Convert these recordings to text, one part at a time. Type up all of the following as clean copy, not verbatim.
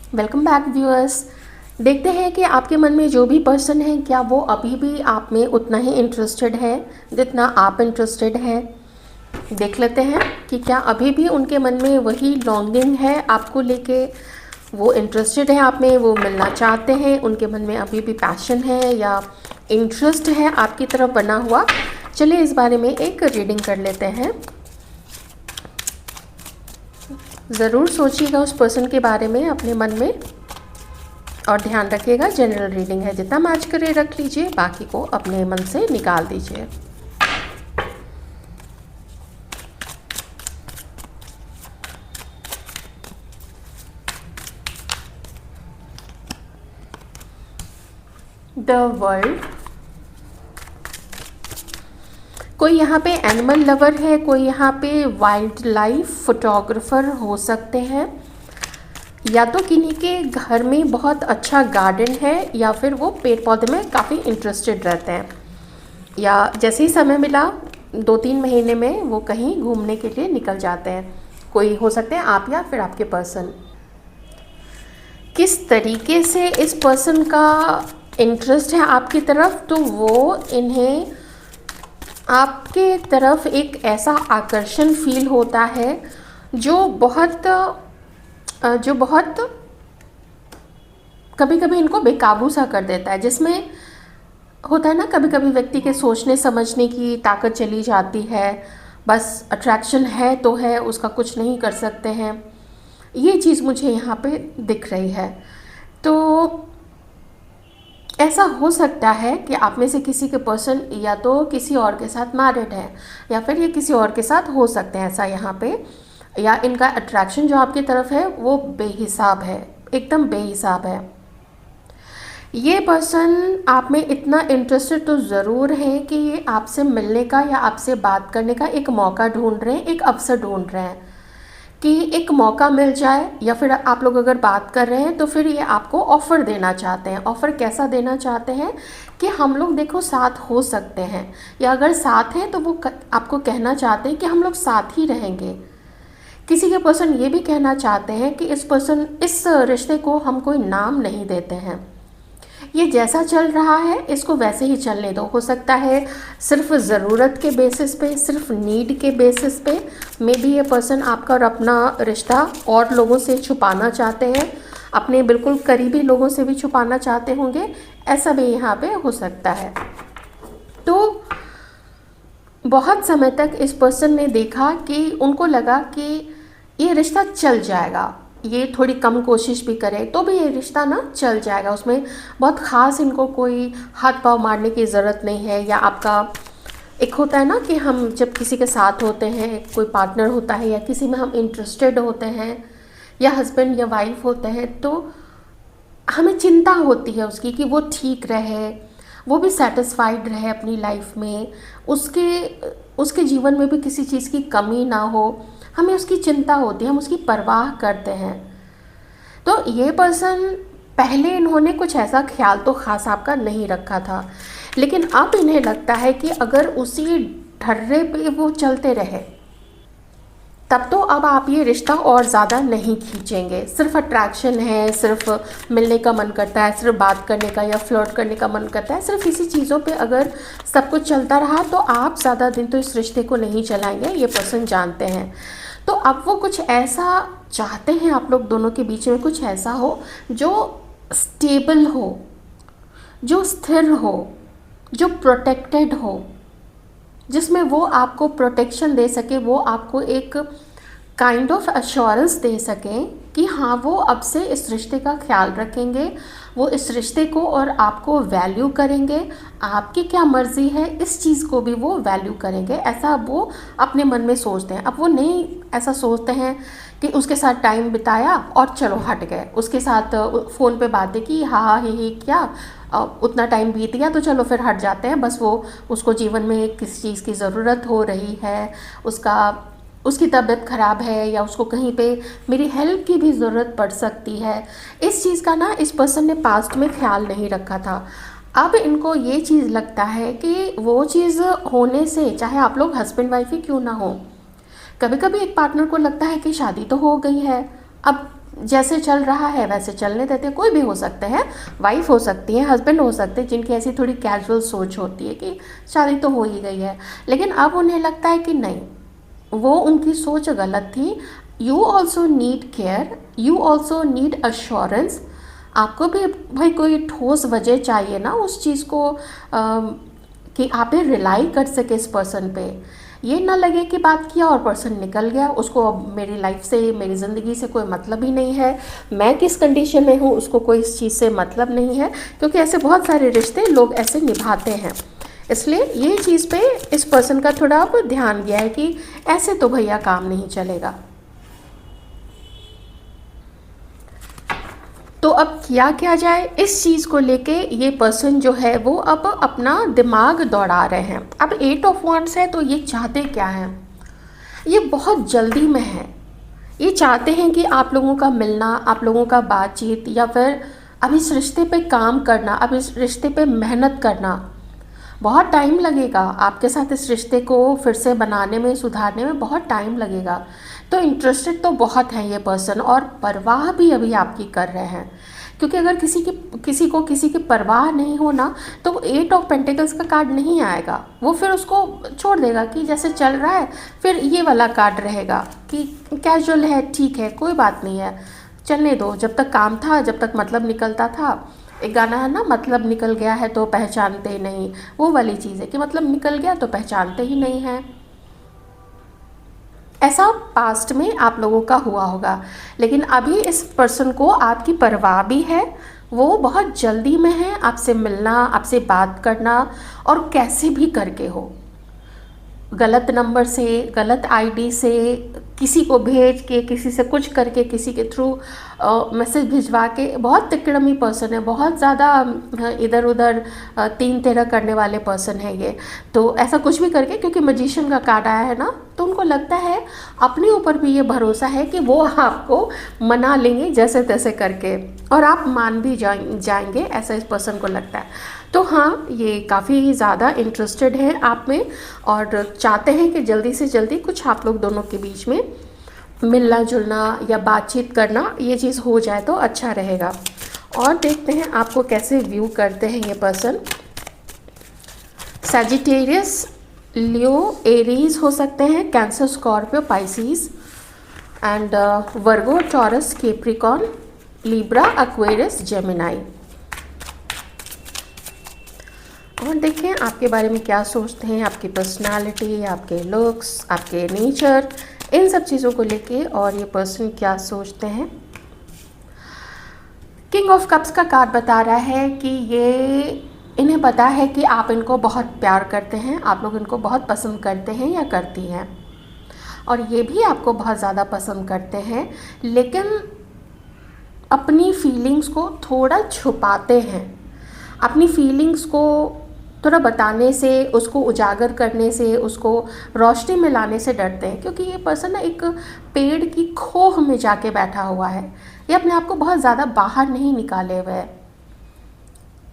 Welcome back viewers. देखते हैं कि आपके मन में जो भी पर्सन है क्या वो अभी भी आप में उतना ही इंटरेस्टेड है जितना आप इंटरेस्टेड हैं। देख लेते हैं कि क्या अभी भी उनके मन में वही लॉन्गिंग है आपको लेके, वो इंटरेस्टेड है आप में, वो मिलना चाहते हैं, उनके मन में अभी भी पैशन है या इंटरेस्ट है आपकी तरफ बना हुआ। चलिए इस बारे में एक रीडिंग कर लेते हैं। ज़रूर सोचिएगा उस पर्सन के बारे में अपने मन में और ध्यान रखिएगा जनरल रीडिंग है, जितना मैच करे रख लीजिए, बाकी को अपने मन से निकाल दीजिए। The world. कोई यहाँ पे एनिमल लवर है, कोई यहाँ पे वाइल्ड लाइफ फोटोग्राफर हो सकते हैं, या तो किन्हीं के घर में बहुत अच्छा गार्डन है या फिर वो पेड़ पौधे में काफ़ी इंटरेस्टेड रहते हैं, या जैसे ही समय मिला 2-3 महीने में वो कहीं घूमने के लिए निकल जाते हैं। कोई हो सकते हैं आप या फिर आपके पर्सन। किस तरीके से इस पर्सन का इंटरेस्ट है आपकी तरफ, तो वो इन्हें आपके तरफ एक ऐसा आकर्षण फील होता है जो बहुत कभी कभी इनको बेकाबू सा कर देता है, जिसमें होता है ना कभी कभी व्यक्ति के सोचने समझने की ताकत चली जाती है। बस अट्रैक्शन है तो है, उसका कुछ नहीं कर सकते हैं। ये चीज़ मुझे यहाँ पे दिख रही है। तो ऐसा हो सकता है कि आप में से किसी के पर्सन या तो किसी और के साथ मैरिड है या फिर ये किसी और के साथ हो सकते हैं ऐसा यहाँ पे, या इनका अट्रैक्शन जो आपकी तरफ है वो बेहिसाब है, एकदम बेहिसाब है। ये पर्सन आप में इतना इंटरेस्टेड तो ज़रूर है कि ये आपसे मिलने का या आपसे बात करने का एक मौका ढूंढ रहे हैं, एक अवसर ढूंढ रहे हैं कि एक मौका मिल जाए, या फिर आप लोग अगर बात कर रहे हैं तो फिर ये आपको ऑफ़र देना चाहते हैं। ऑफ़र कैसा देना चाहते हैं कि हम लोग देखो साथ हो सकते हैं, या अगर साथ हैं तो वो आपको कहना चाहते हैं कि हम लोग साथ ही रहेंगे। किसी के पर्सन ये भी कहना चाहते हैं कि इस रिश्ते को हम कोई नाम नहीं देते हैं, ये जैसा चल रहा है इसको वैसे ही चलने दो। हो सकता है सिर्फ ज़रूरत के बेसिस पे, सिर्फ नीड के बेसिस पे मे बी ये पर्सन आपका और अपना रिश्ता और लोगों से छुपाना चाहते हैं, अपने बिल्कुल करीबी लोगों से भी छुपाना चाहते होंगे, ऐसा भी यहाँ पे हो सकता है। तो बहुत समय तक इस पर्सन ने देखा कि उनको लगा कि ये रिश्ता चल जाएगा, ये थोड़ी कम कोशिश भी करे तो भी ये रिश्ता ना चल जाएगा, उसमें बहुत ख़ास इनको कोई हाथ पाँव मारने की ज़रूरत नहीं है। या आपका एक होता है ना कि हम जब किसी के साथ होते हैं, कोई पार्टनर होता है या किसी में हम इंटरेस्टेड होते हैं या हस्बैंड या वाइफ होते हैं, तो हमें चिंता होती है उसकी कि वो ठीक रहे, वो भी सेटिस्फाइड रहे अपनी लाइफ में, उसके जीवन में भी किसी चीज़ की कमी ना हो, हमें उसकी चिंता होती है, हम उसकी परवाह करते हैं। तो ये पर्सन पहले इन्होंने कुछ ऐसा ख्याल तो ख़ास आपका नहीं रखा था, लेकिन अब इन्हें लगता है कि अगर उसी ढर्रे पे वो चलते रहे तब तो अब आप ये रिश्ता और ज़्यादा नहीं खींचेंगे। सिर्फ अट्रैक्शन है, सिर्फ मिलने का मन करता है, सिर्फ बात करने का या फ्लर्ट करने का मन करता है, सिर्फ इसी चीज़ों पे अगर सब कुछ चलता रहा तो आप ज़्यादा दिन तो इस रिश्ते को नहीं चलाएंगे, ये पर्सन जानते हैं। तो अब वो कुछ ऐसा चाहते हैं आप लोग दोनों के बीच में कुछ ऐसा हो जो स्टेबल हो, जो स्थिर हो, जो प्रोटेक्टेड हो, जिसमें वो आपको प्रोटेक्शन दे सके, वो आपको एक काइंड ऑफ एश्योरेंस दे सकें कि हाँ वो अब से इस रिश्ते का ख्याल रखेंगे, वो इस रिश्ते को और आपको वैल्यू करेंगे, आपकी क्या मर्ज़ी है इस चीज़ को भी वो वैल्यू करेंगे, ऐसा वो अपने मन में सोचते हैं। अब वो नहीं ऐसा सोचते हैं कि उसके साथ टाइम बिताया और चलो हट गए, उसके साथ फ़ोन पे बातें की, हाँ हाँ ही क्या उतना टाइम बीत गया तो चलो फिर हट जाते हैं। बस वो उसको जीवन में किस चीज़ की ज़रूरत हो रही है, उसकी तबीयत ख़राब है या उसको कहीं पे मेरी हेल्प की भी ज़रूरत पड़ सकती है, इस चीज़ का ना इस पर्सन ने पास्ट में ख्याल नहीं रखा था। अब इनको ये चीज़ लगता है कि वो चीज़ होने से, चाहे आप लोग हस्बैंड वाइफ ही क्यों ना हो, कभी कभी एक पार्टनर को लगता है कि शादी तो हो गई है, अब जैसे चल रहा है वैसे चलने देते हैं। कोई भी हो सकते हैं, वाइफ हो सकती है, हस्बैंड हो सकते हैं, जिनकी ऐसी थोड़ी कैजुअल सोच होती है कि शादी तो हो ही गई है, लेकिन अब उन्हें लगता है कि नहीं, वो उनकी सोच गलत थी। You also need care, you also need assurance. आपको भी भाई कोई ठोस वजह चाहिए ना उस चीज़ को, कि आप रिलाई कर सके इस पर्सन पे। ये ना लगे कि बात किया और पर्सन निकल गया, उसको अब मेरी लाइफ से, मेरी ज़िंदगी से कोई मतलब ही नहीं है, मैं किस कंडीशन में हूँ उसको कोई इस चीज़ से मतलब नहीं है। क्योंकि ऐसे बहुत सारे रिश्ते लोग ऐसे निभाते हैं। इसलिए ये चीज़ पे इस पर्सन का थोड़ा अब ध्यान गया है कि ऐसे तो भैया काम नहीं चलेगा। तो अब किया क्या जाए, इस चीज़ को लेके ये पर्सन जो है वो अब अपना दिमाग दौड़ा रहे हैं। अब 8 ऑफ वांड्स है, तो ये चाहते क्या हैं, ये बहुत जल्दी में है। ये चाहते हैं कि आप लोगों का मिलना, आप लोगों का बातचीत, या फिर अब इस रिश्ते पे काम करना, अब इस रिश्ते पे मेहनत करना। बहुत टाइम लगेगा आपके साथ इस रिश्ते को फिर से बनाने में, सुधारने में बहुत टाइम लगेगा। तो इंटरेस्टेड तो बहुत है ये पर्सन, और परवाह भी अभी आपकी कर रहे हैं। क्योंकि अगर किसी की परवाह नहीं हो ना, तो 8 ऑफ पेंटिकल्स का कार्ड नहीं आएगा। वो फिर उसको छोड़ देगा कि जैसे चल रहा है, फिर ये वाला कार्ड रहेगा कि कैजुअल है, ठीक है, कोई बात नहीं है, चलने दो, जब तक काम था, जब तक मतलब निकलता था। एक गाना है ना, मतलब निकल गया है तो पहचानते ही नहीं, वो वाली चीज़ है कि मतलब निकल गया तो पहचानते ही नहीं है। ऐसा पास्ट में आप लोगों का हुआ होगा, लेकिन अभी इस पर्सन को आपकी परवाह भी है। वो बहुत जल्दी में है आपसे मिलना, आपसे बात करना, और कैसे भी करके हो, गलत नंबर से, गलत आईडी से, किसी को भेज के, किसी से कुछ करके, किसी के थ्रू मैसेज भिजवा के। बहुत तिकड़मी पर्सन है, बहुत ज़्यादा इधर उधर तीन तेरह करने वाले पर्सन है ये। तो ऐसा कुछ भी करके, क्योंकि मैजिशियन का कार्ड आया है ना, तो उनको लगता है, अपने ऊपर भी ये भरोसा है कि वो आपको मना लेंगे जैसे तैसे करके, और आप मान भी जाएंगे, ऐसा इस पर्सन को लगता है। तो हाँ, ये काफ़ी ज़्यादा इंटरेस्टेड हैं आप में, और चाहते हैं कि जल्दी से जल्दी कुछ आप लोग दोनों के बीच में मिलना जुलना या बातचीत करना, ये चीज़ हो जाए तो अच्छा रहेगा। और देखते हैं आपको कैसे व्यू करते हैं ये पर्सन। सैजिटेरियस, लियो, एरीज हो सकते हैं, cancer, Scorpio, Pisces, and Virgo, taurus, Capricorn, Libra, Aquarius, Gemini. और देखें आपके बारे में क्या सोचते हैं, आपकी पर्सनालिटी, आपके लुक्स, आपके नेचर, इन सब चीज़ों को लेके, और ये पर्सन क्या सोचते हैं। किंग ऑफ कप्स का कार्ड बता रहा है कि ये, इन्हें पता है कि आप इनको बहुत प्यार करते हैं, आप लोग इनको बहुत पसंद करते हैं या करती हैं, और ये भी आपको बहुत ज़्यादा पसंद करते हैं, लेकिन अपनी फीलिंग्स को थोड़ा छुपाते हैं। अपनी फीलिंग्स को थोड़ा बताने से, उसको उजागर करने से, उसको रोशनी में लाने से डरते हैं। क्योंकि ये पर्सन ना एक पेड़ की खोह में जाके बैठा हुआ है। ये अपने आप को बहुत ज़्यादा बाहर नहीं निकाले हुए है।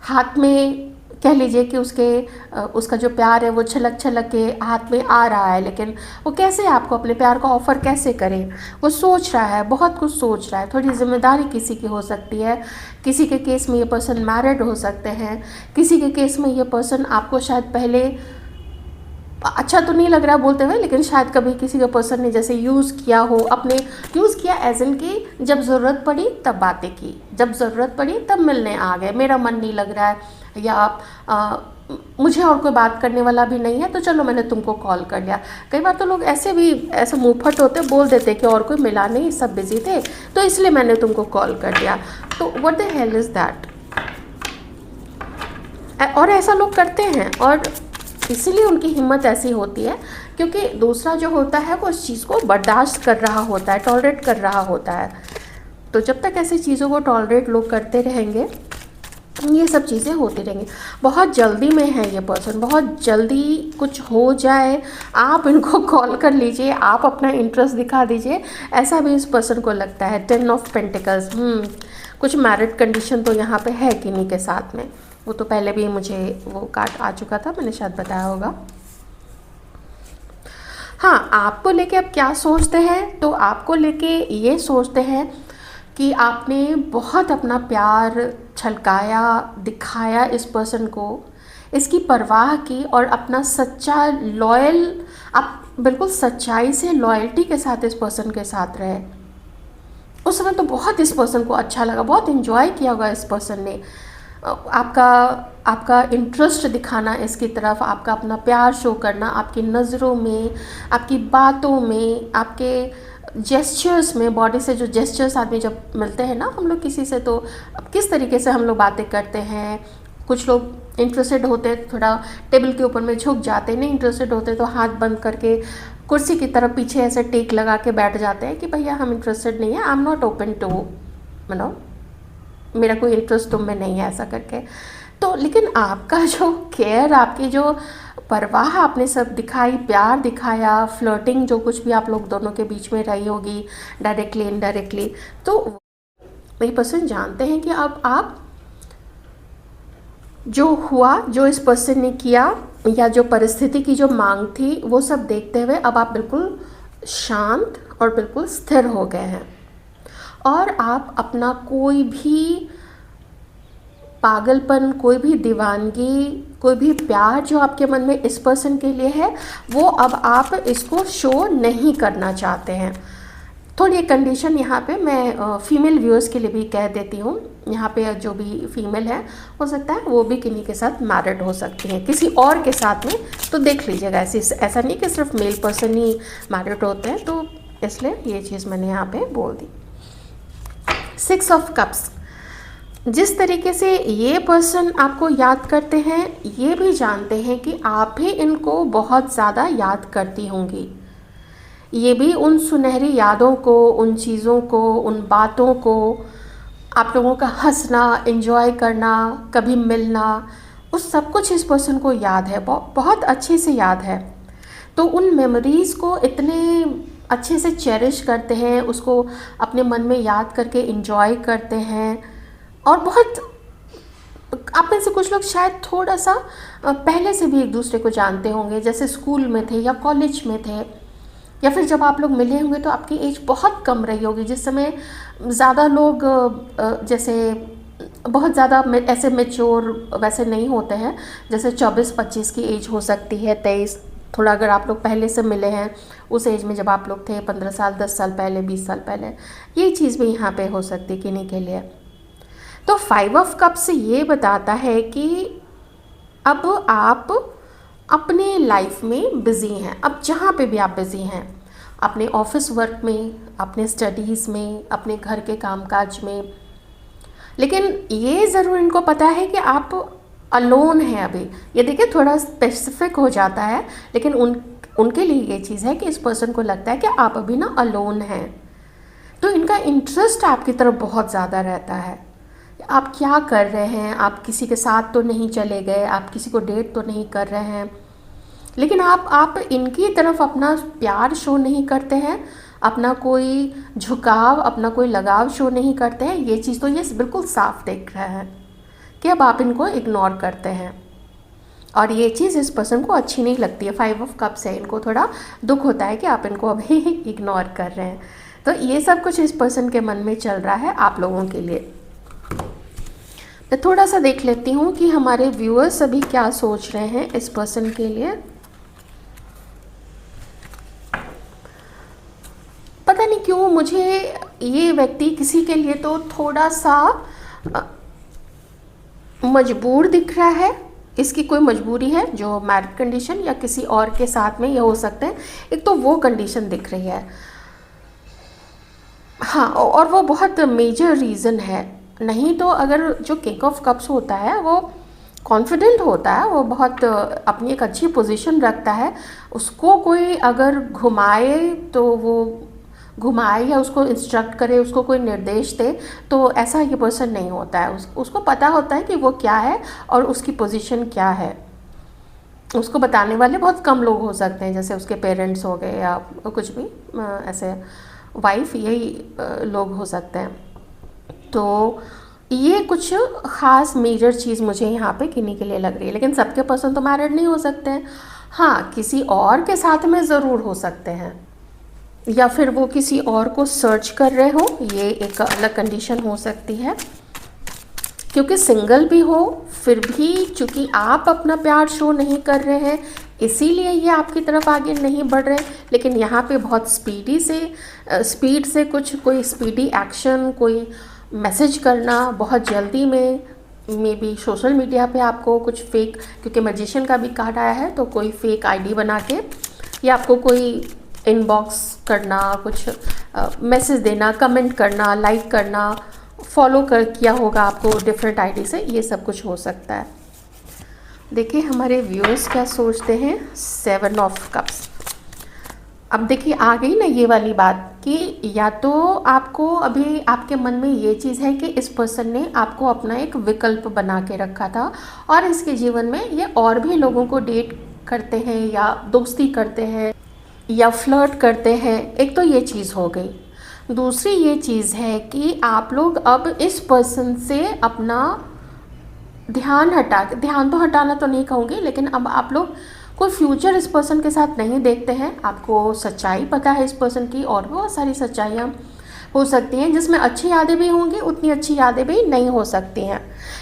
हाथ में कह लीजिए कि उसका जो प्यार है वो छलक छलक के हाथ में आ रहा है, लेकिन वो कैसे आपको अपने प्यार का ऑफ़र कैसे करे, वो सोच रहा है, बहुत कुछ सोच रहा है। थोड़ी जिम्मेदारी किसी की हो सकती है, किसी के केस में ये पर्सन मैरिड हो सकते हैं, किसी के केस में ये पर्सन आपको शायद पहले अच्छा तो नहीं लग रहा बोलते हुए, लेकिन शायद कभी किसी का पर्सन ने जैसे यूज़ किया हो, अपने यूज़ किया एज इन कि जब ज़रूरत पड़ी तब बातें की, जब ज़रूरत पड़ी तब मिलने आ गए, मेरा मन नहीं लग रहा है, या मुझे और कोई बात करने वाला भी नहीं है, तो चलो मैंने तुमको कॉल कर लिया। कई बार तो लोग ऐसे भी ऐसे मुँहफट होते, बोल देते कि और कोई मिला नहीं, सब बिजी थे, तो इसलिए मैंने तुमको कॉल कर दिया। तो what the hell is that. और ऐसा लोग करते हैं, और इसीलिए उनकी हिम्मत ऐसी होती है, क्योंकि दूसरा जो होता है वो इस चीज़ को बर्दाश्त कर रहा होता है, टॉलरेट कर रहा होता है। तो जब तक ऐसी चीज़ों को टॉलरेट लोग करते रहेंगे, ये सब चीज़ें होती रहेंगी। बहुत जल्दी में है ये पर्सन, बहुत जल्दी कुछ हो जाए, आप इनको कॉल कर लीजिए, आप अपना इंटरेस्ट दिखा दीजिए, ऐसा भी इस पर्सन को लगता है। 10 ऑफ पेंटिकल्स, कुछ मैरिड कंडीशन तो यहाँ पे है किन्हीं के साथ में। वो तो पहले भी मुझे वो कार्ड आ चुका था, मैंने शायद बताया होगा। हाँ, आपको लेके अब क्या सोचते हैं, तो आपको लेके ये सोचते हैं कि आपने बहुत अपना प्यार छलकाया, दिखाया इस पर्सन को, इसकी परवाह की और अपना सच्चा लॉयल, आप बिल्कुल सच्चाई से लॉयल्टी के साथ इस पर्सन के साथ रहे। उस समय तो बहुत इस पर्सन को अच्छा लगा, बहुत इन्जॉय किया होगा इस पर्सन ने आपका आपका इंटरेस्ट दिखाना इसकी तरफ, आपका अपना प्यार शो करना, आपकी नज़रों में, आपकी बातों में, आपके जेस्चर्स में, बॉडी से जो जेस्चर्स आदमी जब मिलते हैं ना हम लोग किसी से, तो अब किस तरीके से हम लोग बातें करते हैं। कुछ लोग इंटरेस्टेड होते हैं थोड़ा टेबल के ऊपर में झुक जाते हैं, नहीं इंटरेस्टेड होते तो हाथ बंद करके कुर्सी की तरफ पीछे ऐसे टेक लगा के बैठ जाते हैं कि भैया हम इंटरेस्टेड नहीं है, I am not open to, मेरा कोई इंटरेस्ट तुम में नहीं है, ऐसा करके। तो लेकिन आपका जो केयर, आपकी जो परवाह आपने सब दिखाई, प्यार दिखाया, फ्लर्टिंग जो कुछ भी आप लोग दोनों के बीच में रही होगी डायरेक्टली इनडायरेक्टली, तो ये पर्सन जानते हैं कि अब आप जो हुआ, जो इस पर्सन ने किया या जो परिस्थिति की जो मांग थी, वो सब देखते हुए अब आप बिल्कुल शांत और बिल्कुल स्थिर हो गए हैं और आप अपना कोई भी पागलपन, कोई भी दीवानगी, कोई भी प्यार जो आपके मन में इस पर्सन के लिए है, वो अब आप इसको शो नहीं करना चाहते हैं। थोड़ी एक कंडीशन यहाँ पे मैं फ़ीमेल व्यूअर्स के लिए भी कह देती हूँ। यहाँ पे जो भी फीमेल है हो सकता है वो भी किन्हीं के साथ मैरिड हो सकती हैं, किसी और के साथ में, तो देख लीजिएगा। ऐसा नहीं कि सिर्फ मेल पर्सन ही मैरिड होते हैं, तो इसलिए ये चीज़ मैंने यहाँ पे बोल दी। 6 ऑफ कप्स, जिस तरीके से ये पर्सन आपको याद करते हैं, ये भी जानते हैं कि आप भी इनको बहुत ज़्यादा याद करती होंगी। ये भी उन सुनहरी यादों को, उन चीज़ों को, उन बातों को, आप लोगों का हंसना, एंजॉय करना, कभी मिलना, उस सब कुछ इस पर्सन को याद है, बहुत अच्छे से याद है। तो उन मेमोरीज़ को इतने अच्छे से चेरिश करते हैं, उसको अपने मन में याद करके एंजॉय करते हैं। और बहुत, आप में से कुछ लोग शायद थोड़ा सा पहले से भी एक दूसरे को जानते होंगे, जैसे स्कूल में थे या कॉलेज में थे, या फिर जब आप लोग मिले होंगे तो आपकी एज बहुत कम रही होगी, जिस समय ज़्यादा लोग जैसे बहुत ज़्यादा ऐसे मैच्योर वैसे नहीं होते हैं, जैसे 24-25 की एज हो सकती है, 23, थोड़ा अगर आप लोग पहले से मिले हैं उस एज में जब आप लोग थे, 15 साल, 10 साल पहले, 20 साल पहले, ये चीज़ भी यहाँ पे हो सकती है किन्हीं के लिए। तो 5 ऑफ कप्स ये बताता है कि अब आप अपने लाइफ में बिज़ी हैं, अब जहाँ पे भी आप बिज़ी हैं, अपने ऑफिस वर्क में, अपने स्टडीज़ में, अपने घर के कामकाज में, लेकिन ये ज़रूर इनको पता है कि आप अलोन हैं अभी। ये देखिए थोड़ा स्पेसिफिक हो जाता है, लेकिन उनके लिए ये चीज़ है कि इस पर्सन को लगता है कि आप अभी ना अलोन हैं। तो इनका इंटरेस्ट आपकी तरफ बहुत ज़्यादा रहता है, आप क्या कर रहे हैं, आप किसी के साथ तो नहीं चले गए, आप किसी को डेट तो नहीं कर रहे हैं, लेकिन आप इनकी तरफ अपना प्यार शो नहीं करते हैं, अपना कोई झुकाव, अपना कोई लगाव शो नहीं करते हैं। ये चीज़ तो ये बिल्कुल साफ दिख रहा है कि अब आप इनको इग्नोर करते हैं, और ये चीज़ इस पर्सन को अच्छी नहीं लगती है। 5 ऑफ कप्स है, इनको थोड़ा दुख होता है कि आप इनको अभी इग्नोर कर रहे हैं। तो ये सब कुछ इस पर्सन के मन में चल रहा है आप लोगों के लिए। मैं थोड़ा सा देख लेती हूँ कि हमारे व्यूअर्स अभी क्या सोच रहे हैं इस पर्सन के लिए। पता नहीं क्यों मुझे ये व्यक्ति किसी के लिए तो थोड़ा सा मजबूर दिख रहा है, इसकी कोई मजबूरी है, जो मैरिड कंडीशन या किसी और के साथ में ये हो सकते हैं, एक तो वो कंडीशन दिख रही है। हाँ, और वो बहुत मेजर रीज़न है, नहीं तो अगर जो किंग ऑफ कप्स होता है वो कॉन्फिडेंट होता है, वो बहुत अपनी एक अच्छी पोजीशन रखता है, उसको कोई अगर घुमाए तो वो घुमाए या उसको इंस्ट्रक्ट करे, उसको कोई निर्देश दे, तो ऐसा ये पर्सन नहीं होता है। उसको पता होता है कि वो क्या है और उसकी पोजीशन क्या है। उसको बताने वाले बहुत कम लोग हो सकते हैं, जैसे उसके पेरेंट्स हो गए या कुछ भी ऐसे वाइफ, यही लोग हो सकते हैं। तो ये कुछ ख़ास मेजर चीज़ मुझे यहाँ पे किन्हीं के लिए लग रही है, लेकिन सबके पर्सन तो मैरिड नहीं हो सकते हैं। हाँ, किसी और के साथ में ज़रूर हो सकते हैं, या फिर वो किसी और को सर्च कर रहे हो, ये एक अलग कंडीशन हो सकती है। क्योंकि सिंगल भी हो फिर भी चूँकि आप अपना प्यार शो नहीं कर रहे हैं, इसीलिए ये आपकी तरफ आगे नहीं बढ़ रहे। लेकिन यहाँ पे बहुत स्पीड से कुछ कोई स्पीडी एक्शन, कोई मैसेज करना बहुत जल्दी में, मे बी सोशल मीडिया पे आपको कुछ फेक, क्योंकि मैजिशियन का भी कार्ड आया है, तो कोई फेक आईडी बना के या आपको कोई इनबॉक्स करना, कुछ मैसेज देना, कमेंट करना, लाइक करना, फॉलो किया होगा आपको डिफरेंट आईडी से, ये सब कुछ हो सकता है। देखिए हमारे व्यूअर्स क्या सोचते हैं। 7 ऑफ कप्स। अब देखिए आ गई ना ये वाली बात कि या तो आपको अभी आपके मन में ये चीज़ है कि इस पर्सन ने आपको अपना एक विकल्प बना के रखा था और इसके जीवन में ये और भी लोगों को डेट करते हैं या दोस्ती करते हैं या फ्लर्ट करते हैं। एक तो ये चीज़ हो गई। दूसरी ये चीज़ है कि आप लोग अब इस पर्सन से अपना ध्यान तो हटाना तो नहीं कहूँगी, लेकिन अब आप लोग कोई फ्यूचर इस पर्सन के साथ नहीं देखते हैं। आपको सच्चाई पता है इस पर्सन की, और बहुत सारी सच्चाइयाँ हो सकती हैं जिसमें अच्छी यादें भी होंगी, उतनी अच्छी यादें भी नहीं हो सकती हैं।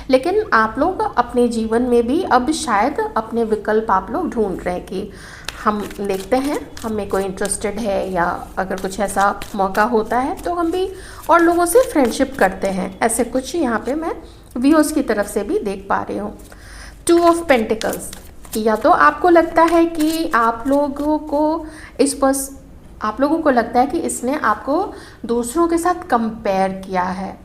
लेकिन आप लोग अपने जीवन में भी अब शायद अपने विकल्प आप लोग ढूंढ रहे हैं कि हम देखते हैं, हमें कोई इंटरेस्टेड है या अगर कुछ ऐसा मौका होता है तो हम भी और लोगों से फ्रेंडशिप करते हैं। ऐसे कुछ यहाँ पे मैं व्यूअर्स की तरफ से भी देख पा रही हूँ। 2 ऑफ पेंटिकल्स। या तो आपको लगता है कि आप लोगों को लगता है कि इसने आपको दूसरों के साथ कंपेयर किया है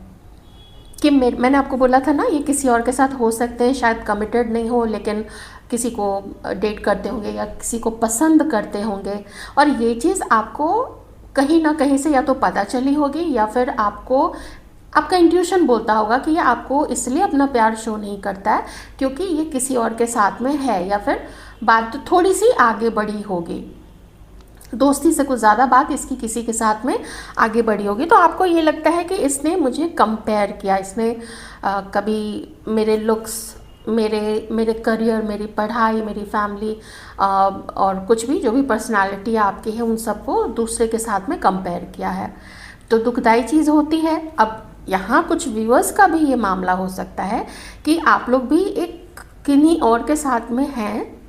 कि मैंने आपको बोला था ना, ये किसी और के साथ हो सकते हैं, शायद कमिटेड नहीं हो लेकिन किसी को डेट करते होंगे या किसी को पसंद करते होंगे। और ये चीज़ आपको कहीं ना कहीं से या तो पता चली होगी या फिर आपका इंट्यूशन बोलता होगा कि ये आपको इसलिए अपना प्यार शो नहीं करता है क्योंकि ये किसी और के साथ में है, या फिर बात तो थोड़ी सी आगे बढ़ी होगी, दोस्ती से कुछ ज़्यादा बात इसकी किसी के साथ में आगे बढ़ी होगी। तो आपको ये लगता है कि इसने मुझे कंपेयर किया, इसने कभी मेरे लुक्स, मेरे करियर, मेरी पढ़ाई, मेरी फैमिली और कुछ भी जो भी पर्सनालिटी आपकी है उन सबको दूसरे के साथ में कंपेयर किया है। तो दुखदाई चीज़ होती है। अब यहाँ कुछ व्यूअर्स का भी ये मामला हो सकता है कि आप लोग भी एक किन्हीं और के साथ में हैं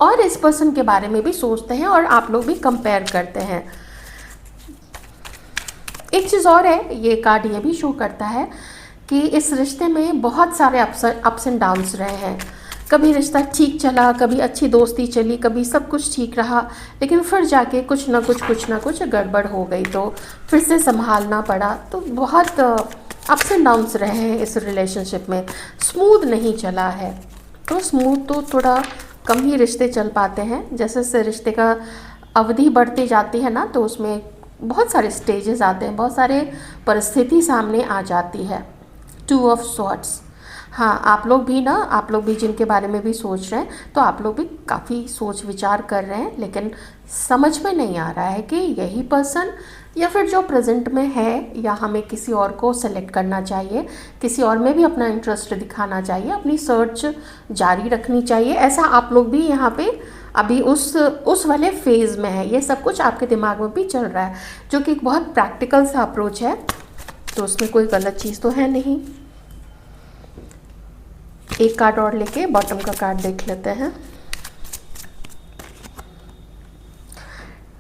और इस पर्सन के बारे में भी सोचते हैं और आप लोग भी कंपेयर करते हैं। एक चीज़ और है, ये कार्ड ये भी शो करता है कि इस रिश्ते में बहुत सारे अप्स एंड डाउन्स रहे हैं। कभी रिश्ता ठीक चला, कभी अच्छी दोस्ती चली, कभी सब कुछ ठीक रहा, लेकिन फिर जाके कुछ ना कुछ गड़बड़ हो गई तो फिर से संभालना पड़ा। तो बहुत अप्स एंड डाउन्स रहे हैं इस रिलेशनशिप में, स्मूथ नहीं चला है। तो स्मूथ तो थोड़ा कम ही रिश्ते चल पाते हैं। जैसे जैसे रिश्ते का अवधि बढ़ती जाती है ना, तो उसमें बहुत सारे स्टेजेस आते हैं, बहुत सारे परिस्थिति सामने आ जाती है। 2 ऑफ स्वॉर्ड्स। हाँ, आप लोग भी जिनके बारे में भी सोच रहे हैं, तो आप लोग भी काफ़ी सोच विचार कर रहे हैं, लेकिन समझ में नहीं आ रहा है कि यही पर्सन या फिर जो प्रेजेंट में है, या हमें किसी और को सेलेक्ट करना चाहिए, किसी और में भी अपना इंटरेस्ट दिखाना चाहिए, अपनी सर्च जारी रखनी चाहिए। ऐसा आप लोग भी यहाँ पे अभी उस वाले फेज़ में है। ये सब कुछ आपके दिमाग में भी चल रहा है, जो कि एक बहुत प्रैक्टिकल सा अप्रोच है, तो उसमें कोई गलत चीज़ तो है नहीं। एक कार्ड और लेके बॉटम का कार्ड देख लेते हैं।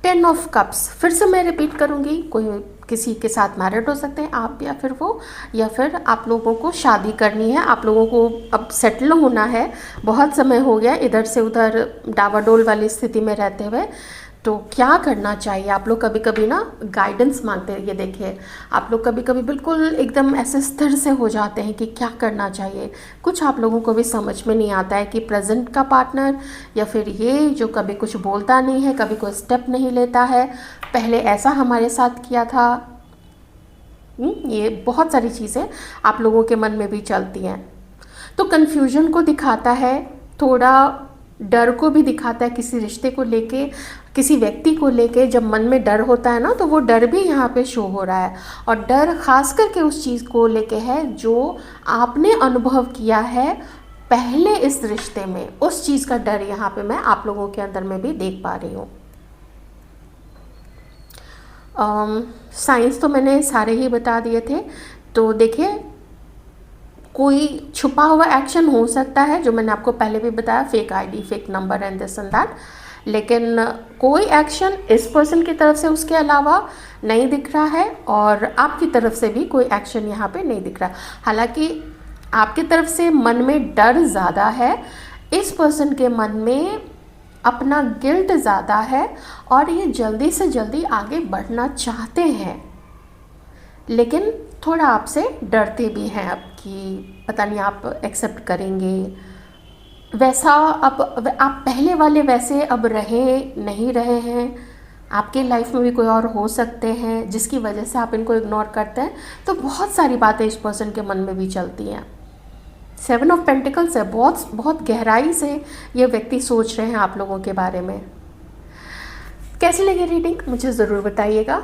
10 ऑफ कप्स। फिर से मैं रिपीट करूँगी, कोई किसी के साथ मैरिड हो सकते हैं आप या फिर वो, या फिर आप लोगों को शादी करनी है, आप लोगों को अब सेटल होना है। बहुत समय हो गया इधर से उधर डावाडोल वाली स्थिति में रहते हुए। तो क्या करना चाहिए? आप लोग कभी कभी ना गाइडेंस मांगते हैं। ये देखिए, आप लोग कभी कभी बिल्कुल एकदम ऐसे स्थिर से हो जाते हैं कि क्या करना चाहिए। कुछ आप लोगों को भी समझ में नहीं आता है कि प्रेजेंट का पार्टनर या फिर ये जो कभी कुछ बोलता नहीं है, कभी कोई स्टेप नहीं लेता है, पहले ऐसा हमारे साथ किया था। ये बहुत सारी चीज़ें आप लोगों के मन में भी चलती हैं। तो कन्फ्यूजन को दिखाता है, थोड़ा डर को भी दिखाता है किसी रिश्ते को लेके, किसी व्यक्ति को लेके। जब मन में डर होता है ना, तो वो डर भी यहाँ पे शो हो रहा है, और डर खास करके उस चीज़ को लेके है जो आपने अनुभव किया है पहले इस रिश्ते में। उस चीज़ का डर यहाँ पे मैं आप लोगों के अंदर में भी देख पा रही हूँ। साइंस तो मैंने सारे ही बता दिए थे। तो देखिए, कोई छुपा हुआ एक्शन हो सकता है जो मैंने आपको पहले भी बताया, fake ID, fake number and this and that, लेकिन कोई एक्शन इस पर्सन की तरफ से उसके अलावा नहीं दिख रहा है और आपकी तरफ से भी कोई एक्शन यहाँ पे नहीं दिख रहा। हालांकि आपकी तरफ से मन में डर ज़्यादा है, इस पर्सन के मन में अपना गिल्ट ज़्यादा है और ये जल्दी से जल्दी आगे बढ़ना चाहते हैं, लेकिन थोड़ा आपसे डरते भी हैं अब कि पता नहीं आप एक्सेप्ट करेंगे वैसा। अब आप पहले वाले वैसे अब रहे नहीं रहे हैं, आपके लाइफ में भी कोई और हो सकते हैं जिसकी वजह से आप इनको इग्नोर करते हैं। तो बहुत सारी बातें इस पर्सन के मन में भी चलती हैं। 7 ऑफ पेंटिकल्स है, बहुत बहुत गहराई से ये व्यक्ति सोच रहे हैं आप लोगों के बारे में। कैसी लगी रीडिंग मुझे ज़रूर बताइएगा।